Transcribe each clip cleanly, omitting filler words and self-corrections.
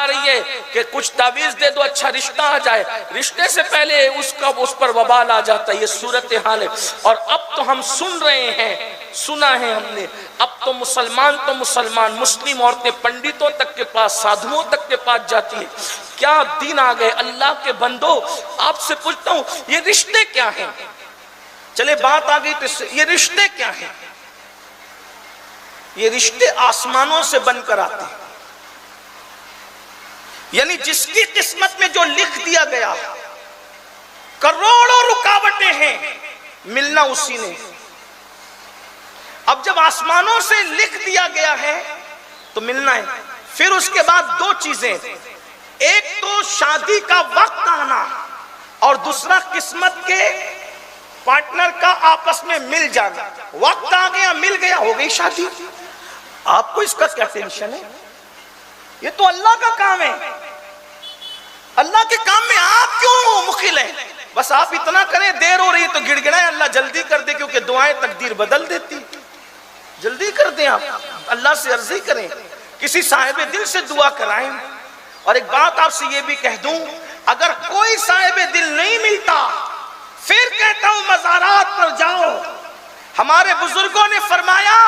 रही है कि कुछ तावीज दे दो अच्छा रिश्ता आ जाए, रिश्ते से पहले उसका उस पर वबाल आ जाता है। ये सूरत हाल है। और अब तो हम सुन रहे हैं, सुना है हमने, अब तो मुसलमान मुस्लिम औरतें पंडितों तक के पास, साधुओं तक के पास जाती है। क्या दिन आ गए अल्लाह के बंदो। आपसे पूछता हूं ये रिश्ते क्या हैं? चले बात आ गई तो ये रिश्ते क्या हैं? ये रिश्ते आसमानों से बनकर आते हैं, यानी जिसकी किस्मत में जो लिख दिया गया, करोड़ों रुकावटें हैं, मिलना उसी ने। अब जब आसमानों से लिख दिया गया है तो मिलना है। फिर उसके बाद दो चीजें, एक तो शादी का वक्त आना और दूसरा किस्मत के पार्टनर का आपस में मिल जाना। वक्त आ गया, मिल गया, हो गई शादी। आपको इसका क्या टेंशन है? ये तो अल्लाह का काम है। अल्लाह के काम में आप क्यों मुखिल हैं? बस आप इतना करें, देर हो रही है तो गिड़गिड़ाएं, अल्लाह जल्दी कर दे, क्योंकि दुआएं तकदीर बदल देती। जल्दी कर दें, आप अल्लाह से अर्जी करें, किसी साहिब दिल से दुआ कराएं। और एक बात आपसे ये भी कह दूं, अगर कोई साहिब दिल नहीं मिलता, फिर कहता हूं मज़ारात पर जाओ। हमारे बुजुर्गों ने फरमाया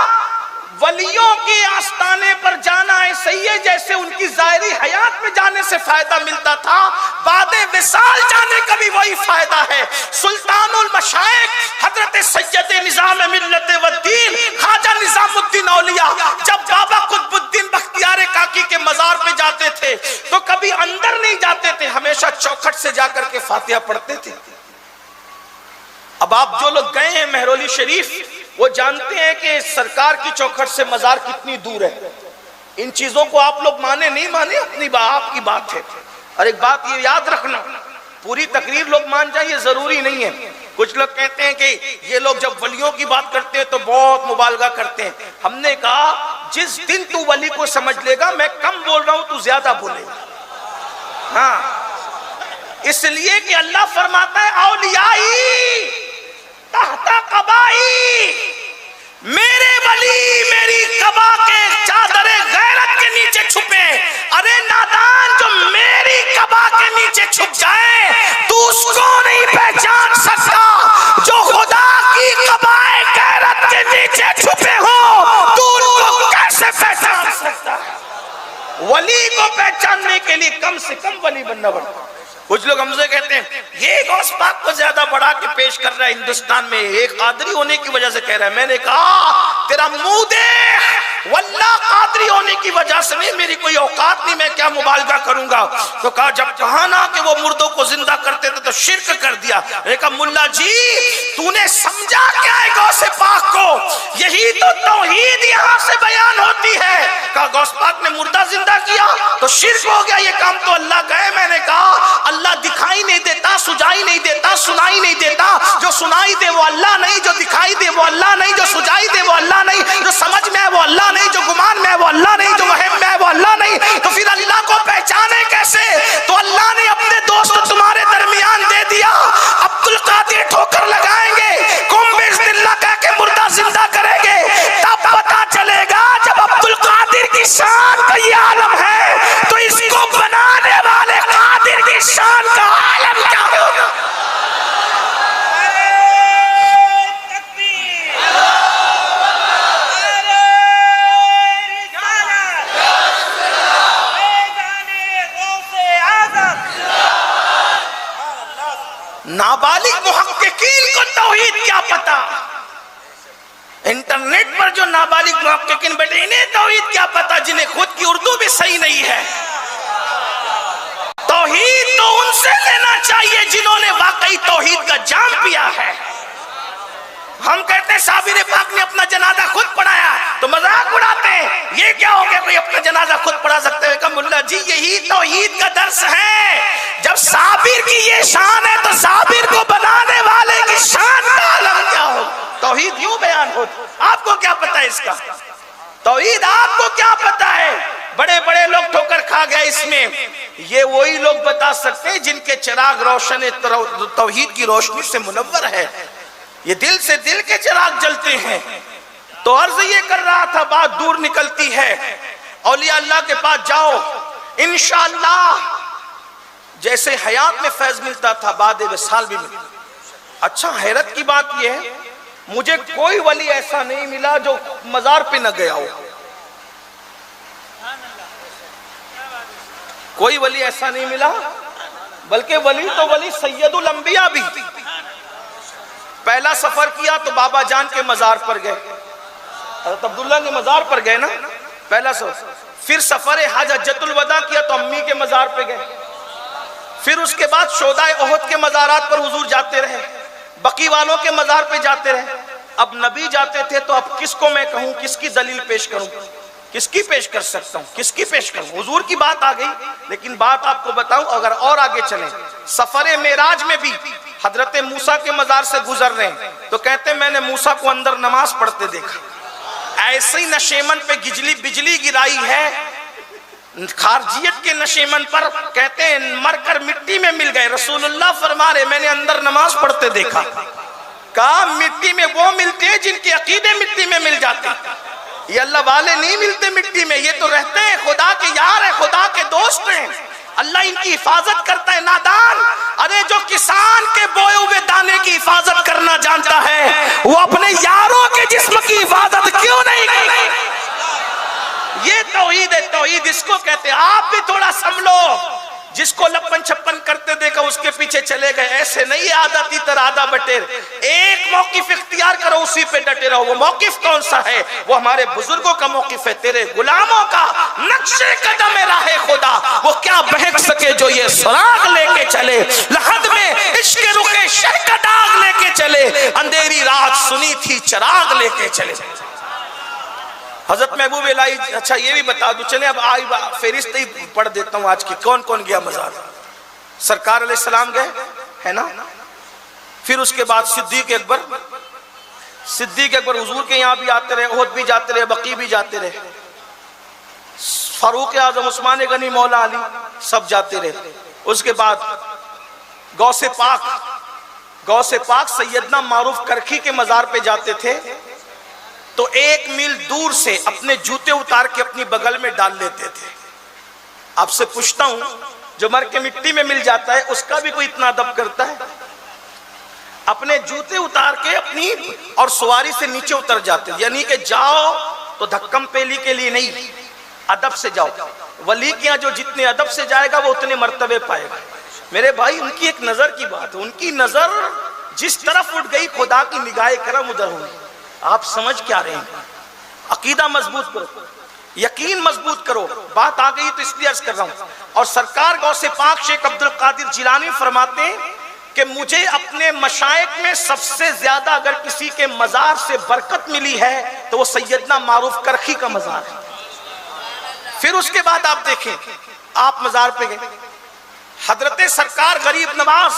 वलियों के आस्थाने पर जाना ऐसे ही है जैसे उनकी ज़ाहिरी हयात में जाने से फायदा मिलता था, बादे विसाल जाने का भी वही फायदा है। सुल्तानुल मशाइख हजरत सैयद निजाम मिल्लत व दीन ख्वाजा निजामुद्दीन औलिया जब बाबा कुतुबुद्दीन बख्तियार काकी के मजार पे जाते थे तो कभी अंदर नहीं जाते थे, हमेशा चौखट से जाकर के फातिहा पढ़ते थे। अब आप जो लोग गए हैं महरौली शरीफ, वो जानते हैं कि सरकार की चौखट से मजार कितनी दूर है। इन चीजों को आप लोग माने नहीं माने अपनी आपकी बात है। और एक बात ये याद रखना, पूरी तकरीर लोग मान जाए ये जरूरी नहीं है। कुछ लोग कहते हैं कि ये लोग जब वलियों की बात करते हैं तो बहुत मुबालगा करते हैं। हमने कहा जिस दिन तू वली को समझ लेगा, मैं कम बोल रहा हूं, तू ज्यादा बोलेगा। हाँ, इसलिए कि अल्लाह फरमाता है औलियाई तहता कबाई, मेरे वली मेरी कबा के चादरे गैरत के नीचे छुपे। अरे नादान, जो मेरी कबा के नीचे छुप जाए तू उसको नहीं पहचान सकता। जो खुदा की कबाए गैरत के नीचे छुपे हो तू उनको कैसे पहचान सकता है? वली को पहचानने के लिए कम से कम वली बनना पड़ता। कुछ लोग हमसे कहते हैं ये गौस पाक को ज्यादा बढ़ा के पेश कर रहा है हिंदुस्तान में, एक कादरी होने की वजह से कह रहा है। मैंने कहा तेरा मुंह देख, वल्लाह कादरी होने की वजह से नहीं, मेरी कोई औकात नहीं, मैं क्या मुबालगा करूंगा। तो कहा जब कहा ना कि वो मुर्दों को जिंदा करते थे तो शिर्क कर दिया। मैंने कहा मुल्ला जी तूने समझा क्या है गौसे पाक को? यही तो तौहीद यहाँ से बयान होती है। कहा गौस पाक ने मुर्दा जिंदा किया तो शिर्क हो गया, ये काम तो अल्लाह का है। मैंने कहा अल्लाह दिखाई नहीं देता, सुझाई नहीं देता, सुनाई नहीं देता। जो सुनाई दे वो अल्लाह नहीं, जो दिखाई दे वो अल्लाह नहीं, जो सुझाई दे वो अल्लाह नहीं, जो समझ में है वो अल्लाह नहीं, जो गुमान में है वो अल्लाह नहीं, जो वहम में है वो अल्लाह नहीं। तो फिर अल्लाह को पहचाने कैसे? तो अल्लाह ने अपने दोस्त तुम्हारे दरमियान दे दिया। अब्दुल कादिर ठोकर लगाएंगे, कुम्बिस्मिल्लाह कह के मुर्दा जिंदा करेंगे, तब पता चलेगा जब अब्दुल कादिर की शान का ये आलम है तो इसको बनाने वाले कादिर की शान का आलम क्या होगा? नाबालिग मुहक्किकीन को तौहीद क्या पता? इंटरनेट पर जो नाबालिग मुहक्किकीन बैठे, इन्हें तौहीद क्या पता, जिन्हें खुद की उर्दू भी सही नहीं है। तौहीद तो उनसे लेना चाहिए जिन्होंने वाकई तौहीद का जाम पिया है। हम कहते हैं साबिर पाक ने अपना जनाजा खुद पढ़ाया तो मजाक उड़ाते हैं, ये क्या हो गया कोई अपना जनाजा खुद पढ़ा सकते हैं? कहा मुल्ला जी यही तौहीद का दर्स है। जब साबिर की ये शान है तो साबिर को बनाने वाले की शान का आलम क्या हो? तौहीद यूं बयान हो, आपको क्या पता है इसका? तौहीद आपको क्या पता है? बड़े बड़े लोग ठोकर खा गए इसमें। ये वही लोग बता सकते हैं जिनके चिराग रोशन तौहीद की रोशनी से मुनव्वर है। ये दिल से दिल के चिराग जलते हैं। तो अर्ज ये कर रहा था, बात दूर निकलती है। औलिया अल्लाह के पास जाओ, इंशाअल्लाह जैसे हयात में फैज मिलता था बाद विसाल भी मिलता। अच्छा, हैरत की बात यह है मुझे कोई वली ऐसा नहीं मिला जो मजार पे न गया हो। कोई वली ऐसा नहीं मिला, बल्कि वली तो वली सैयदुल अंबिया भी। पहला सफर किया तो बाबा जान के मजार पर गए, हज़रत अब्दुल्ला के मजार पर गए ना पहला सफर। फिर सफर हज हज्जतुल वदा किया तो अम्मी के मजार पे गए। फिर उसके बाद शोदाए ओहद के मजारात पर हुजूर जाते रहे, बकी वालों के मजार पे जाते रहे। अब नबी जाते थे तो अब किसको मैं कहूं, किसकी दलील पेश करूं, किसकी पेश कर सकता हूं, किसकी पेश करूं। हुजूर की बात आ गई, लेकिन बात आपको बताऊं अगर और आगे चलें, सफर मेराज में भी हजरत मूसा के मजार से गुजर रहे हैं तो कहते मैंने मूसा को अंदर नमाज पढ़ते देखा। ऐसे ही नशेमन पे बिजली गिराई है, खारजियत के नशेमन पर कहते हैं मरकर मिट्टी में मिल गए। रसूलुल्लाह फरमा रहे मैंने अंदर नमाज पढ़ते देखा। कहा मिट्टी में वो मिलते हैं जिनके अकीदे मिट्टी में मिल जाते, ये अल्लाह वाले नहीं मिलते मिट्टी में। ये तो रहते हैं खुदा के यार है, खुदा के दोस्त हैं, अल्लाह इनकी हिफाजत करता है। नादान, अरे जो किसान के बोए हुए दाने की हिफाजत करना जानता है वो अपने यारों के जिस्म की हिफाजत क्यों नहीं करता? ये तौहीद है, तौहीद इसको कहते हैं। आप भी थोड़ा संभलो, जिसको लप्पन छप्पन करते देखा उसके पीछे चले गए, ऐसे नहीं। आधा तीतर आधा बटेर, एक मौकिफ इख्तियार करो, उसी पे डटे रहो। वो मौकिफ कौन सा है? वो हमारे बुजुर्गों का मौकिफ है, तेरे गुलामों का नक्शे कदम राहे खुदा। वो क्या बहक सके जो ये सुराग लेके चले, लहद में इश्क रुके शह का दाग लेके चले, अंधेरी रात सुनी थी चराग लेके चले। हजरत महबूब इलाही, अच्छा ये भी बता दूं, चले अब आई फेरिस्त ही पढ़ देता हूं आज की, कौन कौन गया मजार। सरकार अलैहिस्सलाम गए है ना, फिर उसके बाद सिद्दीक अकबर हुजूर के यहाँ भी आते रहे, ओहद भी जाते रहे, बकी भी जाते रहे, फारूक आजम, उस्मान गनी, मौला अली सब जाते रहे। उसके बाद गौसे पाक सैयदना मारूफ करखी के मजार पे जाते थे तो 1 मील दूर से अपने जूते उतार के अपनी बगल में डाल लेते थे। आपसे पूछता हूं, जो मर के मिट्टी में मिल जाता है उसका भी कोई इतना अदब करता है? अपने जूते उतार के अपनी और सवारी से नीचे उतर जाते, यानी कि जाओ तो धक्कम पेली के लिए नहीं, अदब से जाओ। वली के यहाँ जो जितने अदब से जाएगा वो उतने मर्तबे पाएगा। मेरे भाई, उनकी एक नजर की बात है, उनकी नजर जिस तरफ उठ गई खुदा की निगाहे करम उधर होगी। आप समझ क्या रहे हैं? अकीदा मजबूत करो, यकीन मजबूत करो। बात आ गई तो इसलिए अर्ज कर रहा हूं। और सरकार गौसे पाक शेख अब्दुल कादिर जिलानी फरमाते हैं कि मुझे अपने मशाइख में सबसे ज्यादा अगर किसी के मजार से बरकत मिली है तो वो सैयदना मारूफ करखी का मजार है। फिर उसके बाद आप देखें, आप मजार पे गए, हजरत सरकार गरीब नवाज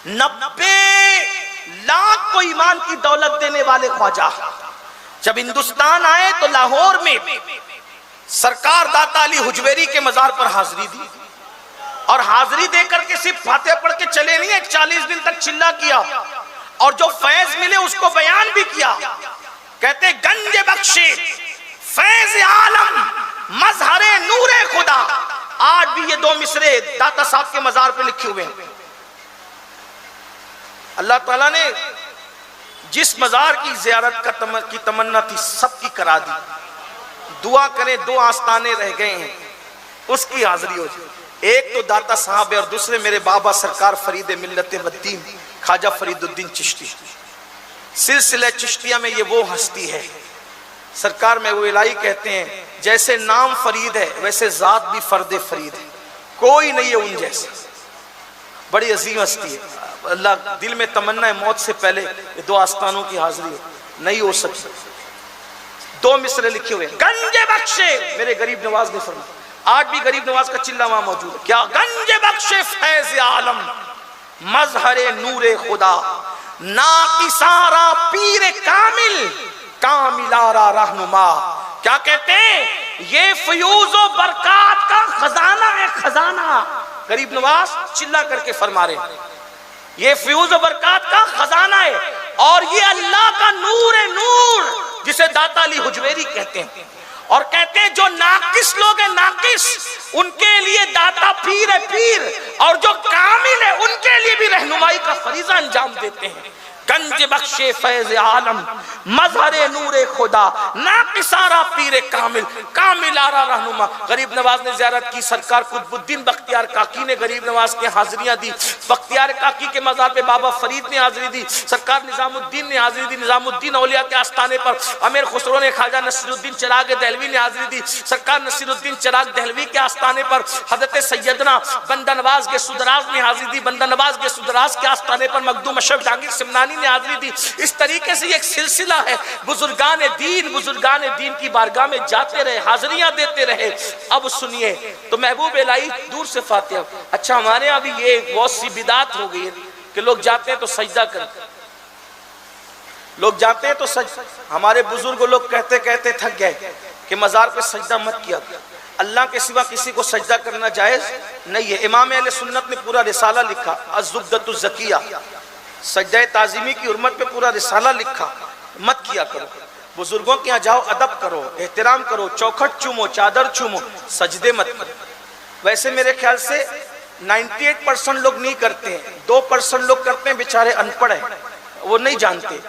90 लाख को ईमान की दौलत देने वाले ख्वाजा जब हिंदुस्तान आए तो लाहौर में सरकार दाता अली हुजवेरी के मजार पर हाजिरी दी, और हाजिरी देकर के सिर्फ फातिहा पढ़ के चले नहीं, 40 दिन तक चिल्ला किया और जो फैज मिले उसको बयान भी किया। कहते गंज बख्शे फैज आलम मजहरे नूरे खुदा। आज भी ये 2 मिसरे दाता साहब के मजार पे लिखे हुए हैं। अल्लाह ताला ने जिस मजार की ज़ियारत की तमन्ना थी सबकी करा दी। दुआ करें, 2 आस्ताने रह गए हैं, उसकी हाजिरी हो जाए। एक तो दाता साहब है और दूसरे मेरे बाबा सरकार फरीद मिल्लत वद्दीन ख्वाजा फरीदुद्दीन चिश्ती। सिलसिला चिश्तिया में ये वो हस्ती है। सरकार में वो इलाही कहते हैं जैसे नाम फरीद है वैसे जात भी फर्द फरीद है, कोई नहीं है उन जैसे। बड़ी अजीम हस्ती है। अल्लाह दिल में तमन्ना है मौत से पहले ये 2 आस्थानों की हाजिरी नहीं हो सकती। 2 मिसरे लिखे हुए, गंजे बख्शे मेरे गरीब नवाज ने फरमाया। आज भी गरीब नवाज का चिल्ला वहां मौजूद है। क्या? गंजे बख्शे फैज आलम मजहरे नूरे खुदा, नाकिसारा पीर कामिल कामिलारा रहनुमा। क्या कहते हैं? ये फ्यूज़ो बरकात का खजाना है, खजाना। गरीब नवाज चिल्ला करके फरमा रहे, ये फ्यूज़ बरकात का खजाना है और ये अल्लाह का नूर है, नूर जिसे दाता अली हुजवेरी कहते हैं। और कहते हैं जो नाकिस लोग हैं, नाकिस, उनके लिए दाता पीर है, पीर, और जो कामिल है उनके लिए भी रहनुमाई का फरीजा अंजाम देते हैं। गंज बख्शे फैज आलम मजहरे नूरे खुदा नाकिसारा पीरे कामिल कामिलारा रहनुमा। गरीब नवाज ने ज़ियारत की, सरकार कुतुबुद्दीन बख्तियार काकी ने गरीब नवाज के हाजिरियां दी, बख्तियार काकी के मज़ार पे बाबा फरीद ने हाजिरी दी, सरकार निजामुद्दीन ने हाजिरी दी, निजामुद्दीन औलिया के आस्थाने पर अमीर खुसरो ने ख्वाजा नसीरुद्दीन चिराग दहलवी ने हाजिरी दी, सरकार नसीरुद्दीन चिराग दहलवी के आस्थाने पर हजरत सैयदना बंदा नवाज के सुदराज ने हाजिरी दी, बंदा नवाज के सुदराज के आस्थाने पर मखदूम अशरफ जहांगीर सिमनानी ने हाजिरी दी। इस तरीके से एक सिलसिला है, बुजुर्गान दीन की बारगाह में जाते रहे, हाजिरियां देते रहे। अब सुनिए, तो महबूब इलाही दूर से फातिहा। अच्छा, हमारे यहाँ भी ये बहुत सी बिदात हो गई है कि लोग जाते हैं तो सजदा करते, लोग जाते हैं तो हमारे बुजुर्ग लोग कहते कहते थक गए कि मजार पे सजदा मत किया, अल्लाह के सिवा किसी को सजदा करना जायज नहीं है। इमाम अहले सुन्नत ने पूरा रिसाला लिखा, अज़्ज़ुब्दतुज़ ज़किया, सजदा ताज़ीमी की उर्मत पे पूरा रिसाला लिखा, मत किया करो। बुजुर्गों के यहाँ जाओ, अदब करो, एहतराम करो, चौखट चूमो, चादर चूमो, सजदे मत करो। वैसे मेरे ख्याल से 98% लोग नहीं करते हैं, 2% लोग करते हैं, बेचारे अनपढ़ हैं, वो नहीं जानते,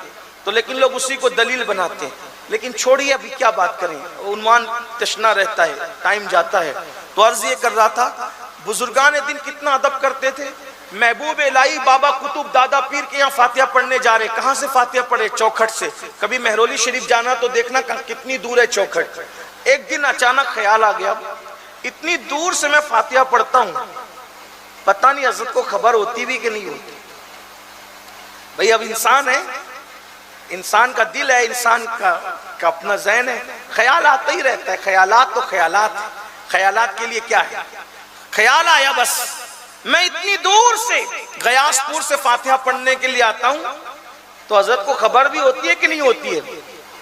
तो लेकिन लोग उसी को दलील बनाते हैं। लेकिन छोड़िए, अभी क्या बात करें, उन्वान तशना रहता है, टाइम जाता है। तो अर्ज ये कर रहा था, बुजुर्गान दिन कितना अदब करते थे। महबूब इलाही बाबा कुतुब दादा पीर के यहाँ फातिहा पढ़ने जा रहे, कहाँ से फातिहा पढ़े? चौखट से। कभी मेहरौली शरीफ जाना तो देखना कितनी दूर है चौखट। एक दिन अचानक ख्याल आ गया, इतनी दूर से मैं फातिहा पढ़ता हूँ, पता नहीं हज़रत को खबर होती भी कि नहीं होती। भाई अब इंसान है, इंसान का दिल है, इंसान का अपना ज़हन है, ख्याल आता ही रहता है। ख्यालात तो ख्यालात है, ख्यालात के लिए क्या है? ख्याल आया, बस मैं इतनी दूर से गयासपुर से फातिहा पढ़ने के लिए आता हूँ, तो हजरत को खबर भी होती है कि नहीं होती है?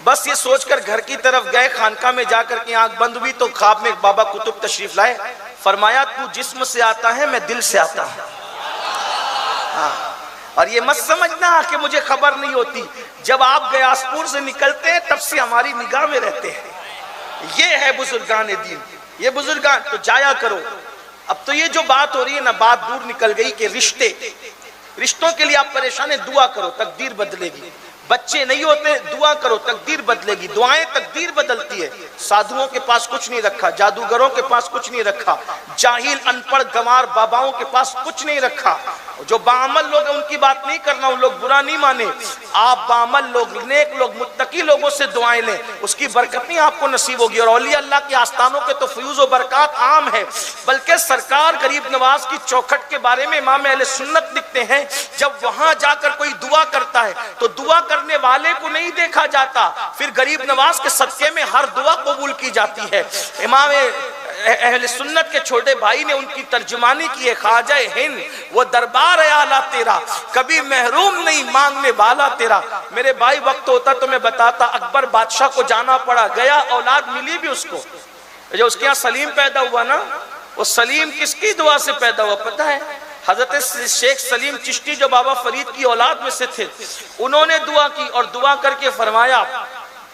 बस ये सोचकर घर की तरफ गए, खानका में जाकर के आंख बंद हुई तो ख्वाब में बाबा कुतुब तशरीफ लाए, फरमाया तू जिस्म से आता है, मैं दिल से आता हूँ। हाँ, और ये मत समझना कि मुझे खबर नहीं होती, जब आप गयासपुर से निकलते हैं तब से हमारी निगाह में रहते हैं। ये है बुजुर्गान दीन, ये बुजुर्गान। तो जाया करो। अब तो ये जो बात हो रही है ना, बात दूर निकल गई कि रिश्तों के लिए आप परेशान हैं, दुआ करो तकदीर बदलेगी। बच्चे नहीं होते, दुआ करो तकदीर बदलेगी। दुआएं तकदीर बदलती है। साधुओं के पास कुछ नहीं रखा, जादूगरों के पास कुछ नहीं रखा, जाहिल अनपढ़ गंवार बाबाओं के पास कुछ नहीं रखा। जो बाअमल लोग हैं उनकी बात नहीं करना, उन लोग बुरा नहीं माने। आप बाअमल लोग, नेक लोग, मुत्तकी लोगों से दुआएं लें, उसकी बरकत नहीं आपको नसीब होगी। और औलिया अल्लाह के आस्थानों के तो फयूज व बरकत आम है। बल्कि सरकार गरीब नवाज की चौखट के बारे में इमाम अहले सुन्नत लिखते हैं, जब वहां जाकर कोई दुआ करता है तो दुआ करने वाले को नहीं देखा जाता, फिर गरीब नवाज के सदके में हर दुआ कबूल की जाती है। इमाम अहले सुन्नत के छोटे भाई ने उनकी तर्जुमानी की है, ख्वाजा हिंद वो दरबार आला तेरा, कभी महरूम नहीं मांगने वाला तेरा। मेरे भाई वक्त होता तो मैं बताता, अकबर बादशाह को जाना पड़ा, गया, औलाद मिली भी उसको। जो उसके यहाँ सलीम पैदा हुआ ना, वो सलीम किसकी दुआ से पैदा हुआ पता है? हजरत शेख सलीम चिश्ती जो बाबा फरीद की औलाद में से थे, उन्होंने दुआ की और दुआ करके फरमाया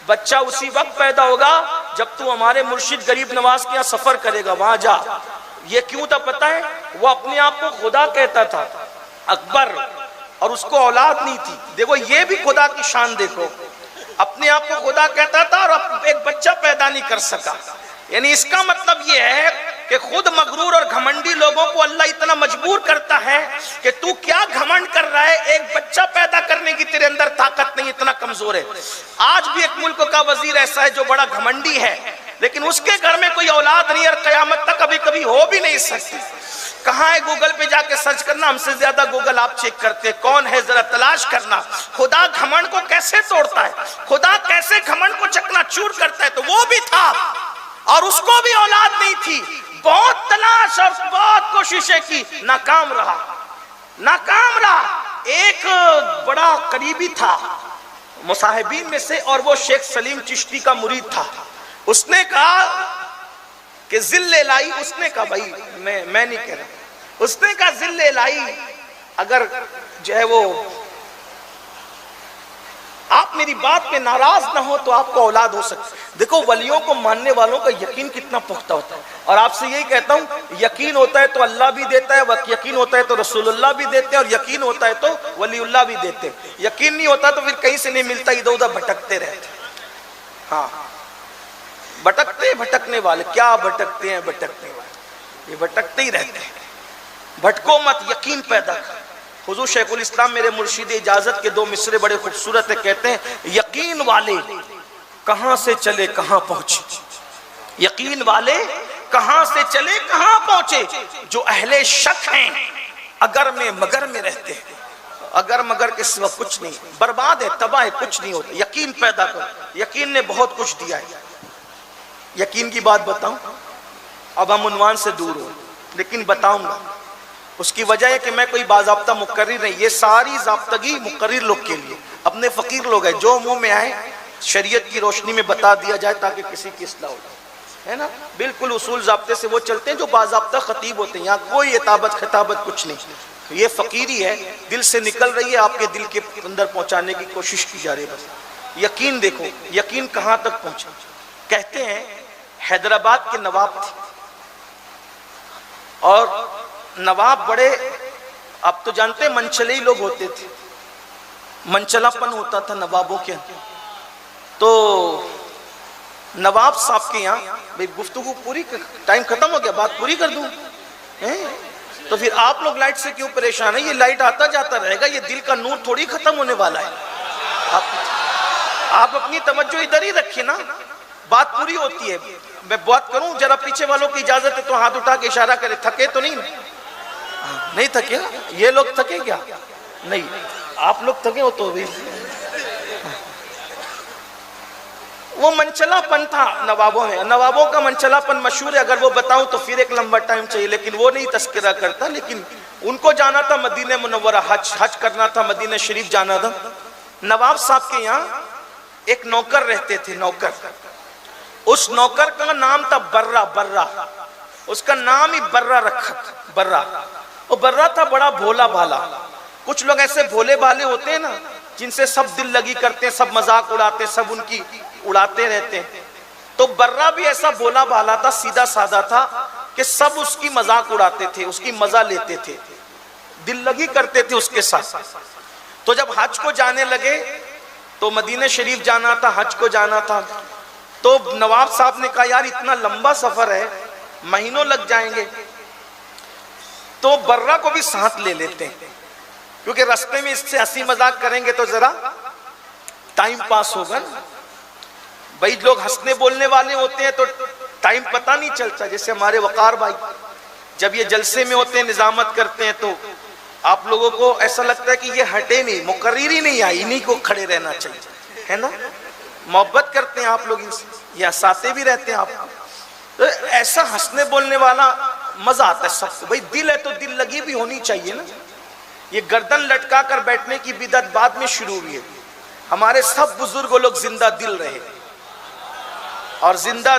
बच्चा उसी वक्त पैदा होगा जब तू हमारे मुर्शिद गरीब नवाज के यहाँ सफर करेगा, वहां जा। ये क्यों था पता है? वो अपने आप को खुदा कहता था अकबर, और उसको औलाद नहीं थी। देखो ये भी खुदा की शान देखो, अपने आप को खुदा कहता था और एक बच्चा पैदा नहीं कर सका। यानी इसका मतलब ये है कि खुद मगरूर और घमंडी लोगों को अल्लाह इतना मजबूर करता है कि तू क्या घमंड कर रहा है, एक बच्चा पैदा करने की तेरे अंदर ताकत नहीं, इतना कमजोर है। आज भी एक मुल्क का वजीर ऐसा है जो बड़ा घमंडी है, लेकिन उसके घर में कोई औलाद नहीं और कयामत तक कभी कभी हो भी नहीं सकती। कहाँ है? गूगल पे जाके सर्च करना, हमसे ज्यादा गूगल आप चेक करते हैं, कौन है जरा तलाश करना। खुदा घमंड को कैसे तोड़ता है, खुदा कैसे घमंड को चकनाचूर करता है। तो वो भी था और उसको भी औलाद नहीं थी, बहुत तलाश और बहुत कोशिशें की, नाकाम रहा, नाकाम रहा। एक बड़ा करीबी था मुसाहिबीन में से, और वो शेख सलीम चिश्ती का मुरीद था। उसने कहा कि जिल्ले लाई, उसने कहा भाई मैं नहीं कह रहा, उसने कहा जिल्ले लाई अगर जो है वो आप मेरी बात पे नाराज ना हो तो आपको औलाद हो सकती। देखो वलियों को मानने वालों का यकीन कितना पुख्ता होता है। और आपसे यही कहता हूँ, यकीन होता है तो अल्लाह भी देता है, यकीन होता है तो रसूलुल्लाह भी देते हैं, और यकीन होता है तो वलीउल्लाह भी देते हैं। यकीन नहीं होता तो फिर कहीं से नहीं मिलता, इधर उधर भटकते रहते। हाँ, भटकने वाले क्या भटकते हैं, भटकने वाले ये भटकते ही रहते हैं। भटको मत, यकीन पैदा कर। हुजूर शेखुल इस्लाम मेरे मुर्शिद इजाजत के 2 मिसरे बड़े खूबसूरत है, कहते हैं यकीन वाले कहां से चले कहां पहुंचे। यकीन वाले कहां से चले कहां पहुंचे, जो अहले शक हैं अगर में मगर में रहते हैं। अगर मगर के सिवा कुछ नहीं, बर्बाद है, तबाह है, कुछ नहीं होता। यकीन पैदा कर, यकीन ने बहुत कुछ दिया है। यकीन की बात बताऊं, अब हम उन्वान से दूर हो लेकिन बताऊंगा। उसकी वजह है कि मैं कोई बाज़ाब्ता मुकर्रिर नहीं, ये सारी ज़ाब्तगी मुकर्रिर लोग के लिए, अपने फ़कीर लोग हैं, जो मुंह में आए शरीयत की रोशनी में बता दिया जाए ताकि किसी की इस्लाह हो, है ना। बिल्कुल उसूल ज़ाब्ते से वो चलते हैं जो बाज़ाब्ता खतीब होते हैं। यहाँ कोई इताबत खिताबत कुछ नहीं। ये फ़कीरी है, दिल से निकल रही है, आपके दिल के अंदर पहुँचाने की कोशिश की जा रही है। बस यकीन देखो, यकीन कहाँ तक पहुँचा। कहते हैं हैदराबाद के नवाब थे, और नवाब बड़े, आप तो जानते हैं मनचले ही लोग होते थे, मनचलापन होता था नवाबों के अंदर। तो नवाब साहब के यहाँ, भाई गुफ्तगू पूरी, टाइम खत्म हो गया, बात पूरी कर दूं तो फिर आप लोग लाइट से क्यों परेशान है। ये लाइट आता जाता रहेगा, ये दिल का नूर थोड़ी खत्म होने वाला है। आप अपनी तवज्जो इधर ही रखिए ना, बात पूरी होती है। मैं बात करूं, जरा पीछे वालों की इजाजत है तो हाथ उठा के इशारा करे। थके तो नहीं थके? ये लोग थके क्या? नहीं, आप लोग थके हो तो भी। वो मनचलापन था नवाबों में, नवाबों का मनचलापन मशहूर है। अगर वो बताऊं तो फिर एक लंबा टाइम चाहिए, लेकिन वो नहीं तस्करा करता। लेकिन उनको जाना था मदीने मुनव्वरा, हज करना था, मदीना शरीफ जाना था। नवाब साहब के यहाँ एक नौकर रहते थे, नौकर। उस नौकर का नाम था बर्रा। उसका नाम ही बर्रा रखा था, बर्रा। वो बर्रा था बड़ा भोला भाला। कुछ लोग ऐसे भोले भाले होते हैं ना, जिनसे सब दिल लगी करते हैं, सब मजाक उड़ाते हैं, सब उनकी उड़ाते रहते हैं। तो बर्रा भी ऐसा भोला भाला था, सीधा साधा था कि सब उसकी मजाक उड़ाते थे, उसकी मजा लेते थे, दिल लगी करते थे उसके साथ। तो जब हज को जाने लगे, तो मदीना शरीफ जाना था, हज को जाना था, तो नवाब साहब ने कहा यार इतना लंबा सफर है, महीनों लग जाएंगे, तो बर्रा को भी साथ ले लेते हैं, क्योंकि रास्ते में इससे हंसी मजाक करेंगे तो जरा टाइम पास होगा ना। भाई लोग हंसने बोलने वाले होते हैं तो टाइम पता नहीं चलता। जैसे हमारे वकार भाई जब ये जलसे में होते हैं, निजामत करते हैं, तो आप लोगों को ऐसा लगता है कि ये हटे नहीं, मुकर्रिर ही नहीं आई, इन्हीं को खड़े रहना चाहिए, है ना। मोहब्बत करते हैं आप लोग इनसे, ये हंसाते भी रहते हैं आपको। तो ऐसा हंसने बोलने वाला मजा आता है सबको। भाई दिल है तो दिल लगी भी होनी चाहिए ना। ये गर्दन लटका कर बैठने की बिदअत बाद में शुरू हुई है। हमारे सब बुजुर्ग लोग जिंदा दिल रहे, और जिंदा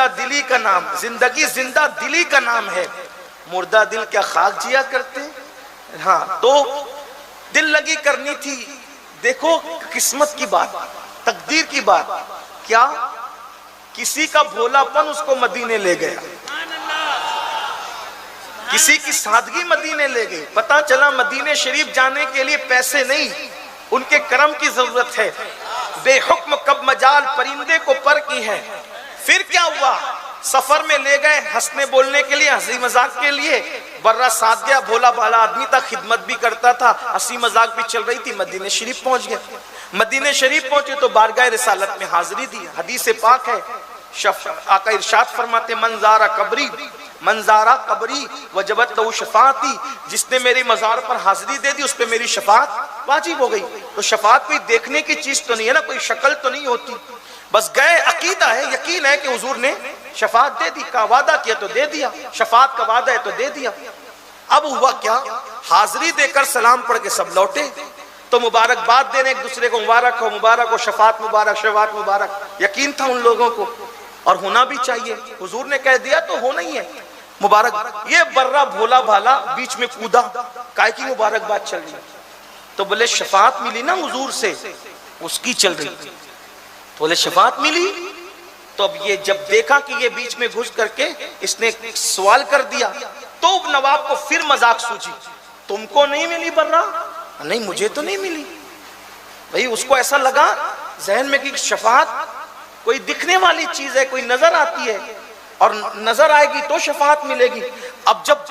दिली का नाम, जिंदगी जिंदा दिली का नाम है। मुर्दा दिल क्या खाक जिया करते हैं। हाँ, तो दिल लगी करनी थी। देखो किस्मत की बात, तकदीर की बात, क्या किसी का भोलापन उसको मदीने ले गया, किसी की सादगी मदीने ले गई। पता चला मदीने शरीफ जाने के लिए पैसे नहीं, उनके करम की जरूरत है। बेहुक्म कब मजाल परिंदे को पर की है। फिर क्या हुआ, सफर में ले गए हंसने बोलने के लिए, हंसी मजाक के लिए। बर्रा साथ गया, भोला भाला आदमी था, खिदमत भी करता था, हंसी मजाक भी चल रही थी। मदीने शरीफ पहुंच गए। मदीने शरीफ पहुंचे तो बारगाह रिसालत में हाजिरी दी। हदीस पाक है, आका इरशाद फरमाते मंजारा कबरी वजबत लहू शफाअती, जिसने मेरी मजार पर हाजिरी दे दी उस पे मेरी शफाअत वाजिब हो गई। तो शफाअत कोई देखने की चीज तो नहीं है ना, कोई शक्ल तो नहीं होती। बस गए, अकीदा है, यकीन है कि हुजूर ने शफाअत दे दी, का वादा किया तो दे दिया, शफाअत का वादा है तो दे दिया। अब हुआ क्या, हाजिरी देकर सलाम पढ़ के सब लौटे, तो मुबारकबाद देने एक दूसरे को, मुबारक हो मुबारक हो, शफाअत मुबारक शफाअत मुबारक। यकीन था उन लोगों को, और होना भी चाहिए। हुजूर ने कह दिया तो होना ही है, मुबारक। ये बर्रा भोला भाला बीच में कूदा, काय की मुबारकबाद चल रही। तो बोले शफाअत मिली ना हुजूर से, उसकी चल रही थी। तो बोले शफाअत मिली। तो अब ये जब देखा कि ये बीच में घुस करके इसने सवाल कर दिया, तो नवाब को फिर मजाक सूझी, तुमको नहीं मिली बर्रा? नहीं मुझे तो नहीं मिली। भाई उसको ऐसा लगा जहन में कि शफाअत कोई दिखने वाली चीज है, कोई नजर आती है और नजर आएगी तो शफाअत मिलेगी। अब जब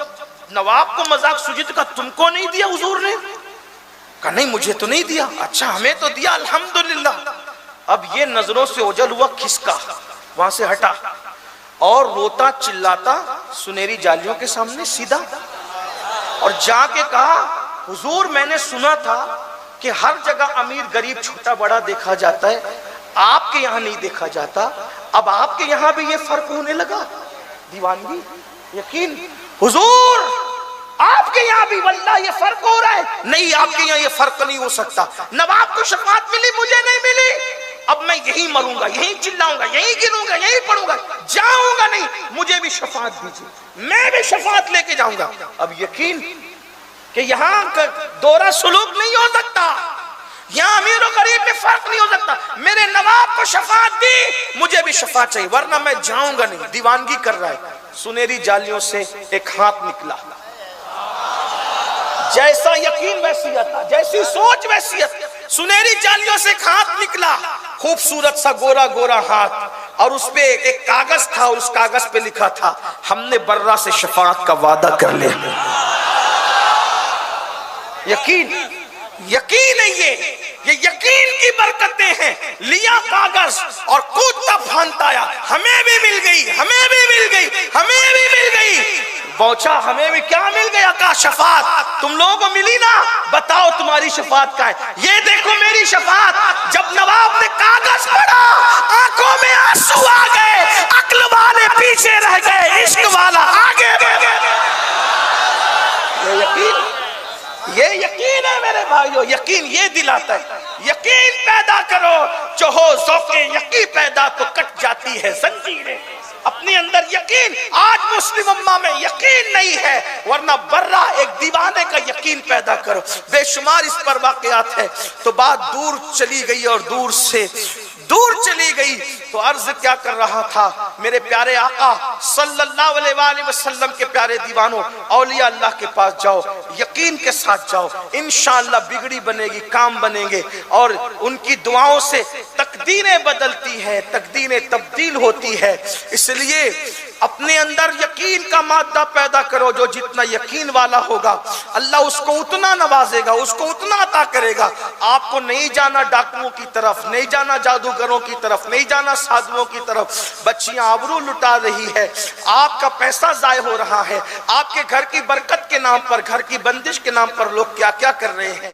नवाब को मजाक सूझी तो कहा तुमको नहीं दिया हुजूर ने? कहा नहीं मुझे तो नहीं दिया। अच्छा हमें तो दिया, अल्हम्दुलिल्लाह। अब ये नजरों से ओझल हुआ, खिसका, वहां से हटा और रोता चिल्लाता सुनहरी जालियों के सामने सीधा और जाके कहा हुजूर मैंने सुना था कि हर जगह अमीर गरीब छोटा बड़ा देखा जाता है, आपके यहाँ नहीं देखा जाता। अब आपके यहाँ भी ये फर्क होने लगा। दीवानगी, यकीन हुजूर आपके यहाँ भी वल्लाह ये फर्क हो रहा है। नहीं आपके यहाँ ये फर्क नहीं हो सकता। नवाब को शफाअत मिली, मुझे नहीं मिली। अब मैं यही मरूंगा, यही चिल्लाऊंगा, यही गिरूंगा, यही पढ़ूंगा, जाऊंगा नहीं। मुझे भी शफाअत दीजिए, मैं भी शफाअत लेके जाऊंगा। अब यकीन कि यहाँ दोहरा सुलूक नहीं हो सकता, यहाँ अमीर और गरीब में फर्क नहीं हो सकता। मेरे नवाब को शफाअत दी, मुझे भी शफाअत चाहिए, वरना मैं जाऊंगा नहीं। दीवानगी कर रहा है। सुनहरी जालियों से एक हाथ निकला, जैसा यकीन वैसी अता, जैसी सोच वैसी अता। सुनहरी जालियों से एक हाथ निकला, खूबसूरत सा गोरा गोरा हाथ, और उस पे एक कागज था, उस कागज पे लिखा था हमने बर्रा से शफाअत का वादा कर लिया। यकीन, यकीन है ये यकीन की बरकतें हैं। लिया कागज और कूदता फांदता आया, हमें भी मिल गई, हमें भी मिल गई, हमें भी मिल गई। पहुंचा, हमें भी क्या मिल गया? का शफाअत तुम लोगों को मिली ना, बताओ तुम्हारी शफाअत का है? ये देखो मेरी शफाअत। जब नवाब ने कागज पढ़ा, आंखों में आंसू आ गए, अक्ल वाले पीछे रह गए, इश्क वाला आगे बढ़ गया। ये यकीन है मेरे भाइयों, यकीन ये दिलाता है। यकीन पैदा करो, जो हो ज़ौक़े यकीन पैदा तो कट जाती है जंजीरें। अपने अंदर यकीन, आज मुस्लिम उम्मा में यकीन नहीं है, वरना बर्रा एक दीवाने का यकीन पैदा करो। बेशुमार इस पर वाक़यात है। तो बात दूर चली गई और दूर से दूर चली गई। तो अर्ज क्या कर रहा था, मेरे प्यारे आका सल्लल्लाहु अलैहि वसल्लम के प्यारे दीवानों, औलिया अल्लाह के पास जाओ, यकीन के साथ जाओ, इंशाअल्लाह बिगड़ी बनेगी, काम बनेंगे। और उनकी दुआओं से तकदीरें बदलती हैं, तकदीरें तब्दील होती है। इसलिए अपने अंदर यकीन का मादा पैदा करो। जो जितना यकीन वाला होगा अल्लाह उसको उतना नवाजेगा, उसको उतना अता करेगा। आपको नहीं जाना डाकुओं की तरफ, नहीं जाना जादूगरों की तरफ, नहीं जाना साधुओं की तरफ। बच्चियां आबरू लुटा रही है, आपका पैसा जाय हो रहा है, आपके घर की बरकत के नाम पर, घर की बंदिश के नाम पर लोग क्या क्या कर रहे हैं।